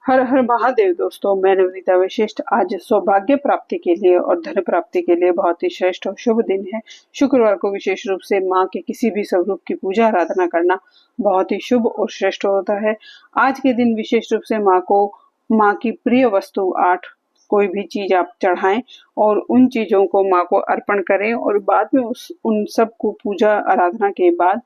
हर हर महादेव दोस्तों, मैं नवनीता वशिष्ठ। आज सौभाग्य प्राप्ति के लिए और धन प्राप्ति के लिए बहुत ही श्रेष्ठ और शुभ दिन है। शुक्रवार को विशेष रूप से माँ के किसी भी स्वरूप की पूजा आराधना करना बहुत ही शुभ और श्रेष्ठ होता है। आज के दिन विशेष रूप से माँ की प्रिय वस्तु 8 कोई भी चीज आप चढ़ाएं और उन चीजों को माँ को अर्पण करें और बाद में उन सब को पूजा आराधना के बाद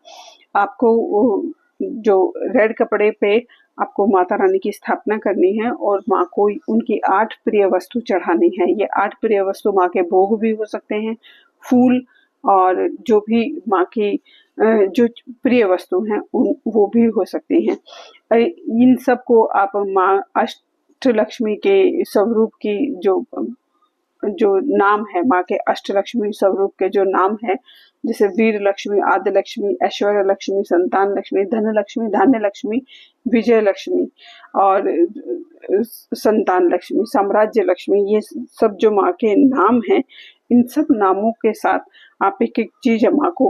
आपको जो रेड कपड़े पे आपको माता रानी की स्थापना करनी है और माँ को उनकी 8 प्रिय वस्तु चढ़ानी है। ये 8 प्रिय वस्तु माँ के भोग भी हो सकते हैं, फूल और जो भी माँ की जो प्रिय वस्तु हैं वो भी हो सकती हैं। इन सब को आप माँ अष्टलक्ष्मी के स्वरूप की जो नाम है, माँ के अष्टलक्ष्मी स्वरूप के जो नाम है, जैसे वीर लक्ष्मी, आद्य लक्ष्मी, ऐश्वर्य लक्ष्मी, संतान लक्ष्मी, धन लक्ष्मी, धान्य लक्ष्मी, विजय लक्ष्मी और संतान लक्ष्मी, साम्राज्य लक्ष्मी, ये सब जो माँ के नाम हैं, इन सब नामों के साथ आप एक एक चीज माँ को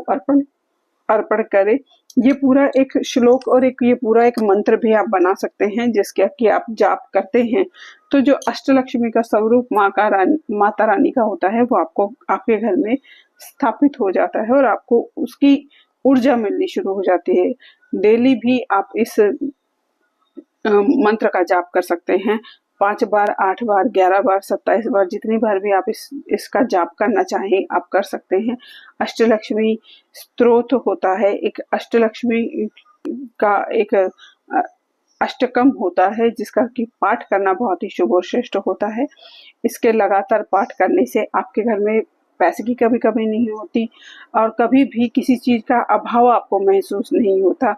अर्पण करें। ये पूरा एक श्लोक और ये पूरा एक मंत्र भी आप बना सकते हैं जिसके कि आप जाप करते हैं तो जो अष्टलक्ष्मी का स्वरूप माता रानी का होता है वो आपको आपके घर में स्थापित हो जाता है और आपको उसकी ऊर्जा मिलनी शुरू हो जाती है। डेली भी आप इस मंत्र का जाप कर सकते हैं। 5 बार, 8 बार, 11 बार, 27 बार, जितनी बार भी आप इसका जाप करना चाहें आप कर सकते हैं। अष्टलक्ष्मी स्तोत्र होता है, एक अष्टलक्ष्मी का एक अष्टकम होता है जिसका कि पाठ करना बहुत ही शुभ और श्रेष्ठ होता है। इसके लगातार पाठ करने से आपके घर में पैसे की कभी नहीं होती और कभी भी किसी चीज का अभाव आपको महसूस नहीं होता।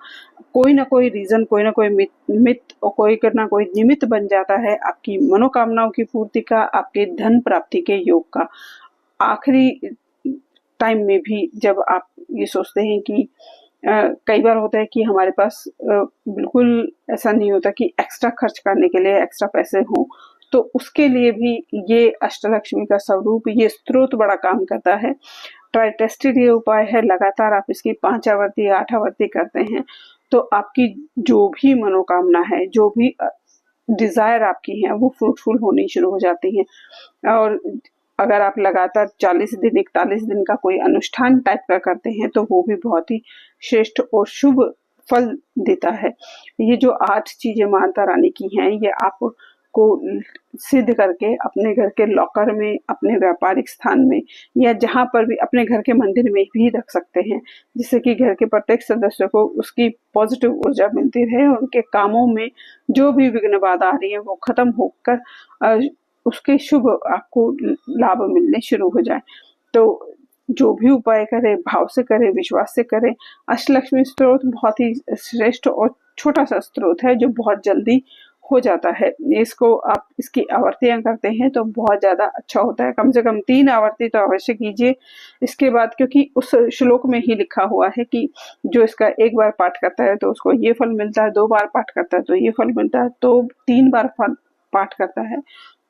कोई ना कोई रीजन, कोई ना कोई मित और कोई ना कोई निमित्त बन जाता है आपकी मनोकामनाओं की पूर्ति का, आपके धन प्राप्ति के योग का। आखिरी टाइम में भी जब आप ये सोचते हैं कि कई बार होता है कि हमारे पास बिल्कुल ऐसा नहीं होता कि एक्स्ट्रा खर्च करने के लिए एक्स्ट्रा पैसे हों, तो उसके लिए भी ये अष्टलक्ष्मी का स्वरूप, ये स्त्रोत बड़ा काम करता है। ट्राई टेस्टेड ये उपाय है। लगातार आप इसकी 5 आवर्ती 8 आवर्ती करते हैं तो आपकी जो भी मनोकामना है, जो भी डिजायर आपकी है वो फ्रूटफुल होनी शुरू हो जाती है। और अगर आप लगातार 40 दिन 41 दिन का कोई अनुष्ठान टाइप का करते हैं तो वो भी बहुत ही श्रेष्ठ और शुभ फल देता है। ये जो 8 चीजें माता रानी की हैं ये आपको सिद्ध करके अपने घर के लॉकर में, अपने व्यापारिक स्थान में या जहां पर भी अपने घर के मंदिर में भी रख सकते हैं, जिससे कि घर के प्रत्येक सदस्य को उसकी पॉजिटिव ऊर्जा मिलती रहे और उनके कामों में जो भी विघ्न बाधा आ रही है वो खत्म होकर उसके शुभ आपको लाभ मिलने शुरू हो जाए। तो जो भी उपाय करें भाव से करें, विश्वास से करें। अष्टलक्ष्मी स्तोत्र बहुत ही श्रेष्ठ और छोटा सा स्तोत्र है जो बहुत जल्दी हो जाता है। इसको आप इसकी आवर्तियां करते हैं तो बहुत ज्यादा अच्छा होता है। कम से कम 3 आवर्ती तो अवश्य कीजिए इसके बाद, क्योंकि उस श्लोक में ही लिखा हुआ है कि जो इसका 1 बार पाठ करता है तो उसको ये फल मिलता है, 2 बार पाठ करता है तो ये फल मिलता है, तो 3 बार फल पाठ करता है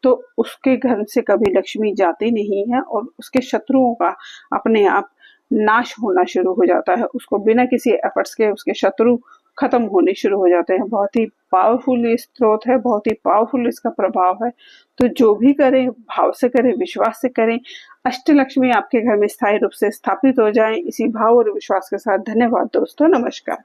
तो उसके घर से कभी लक्ष्मी जाती नहीं है और उसके शत्रुओं का अपने आप नाश होना शुरू हो जाता है। उसको बिना किसी एफर्ट्स के उसके शत्रु खत्म होने शुरू हो जाते हैं। बहुत ही पावरफुल ये स्त्रोत है, बहुत ही पावरफुल इसका प्रभाव है। तो जो भी करें भाव से करें, विश्वास से करें। अष्टलक्ष्मी आपके घर में स्थायी रूप से स्थापित हो जाएं, इसी भाव और विश्वास के साथ। धन्यवाद दोस्तों, नमस्कार।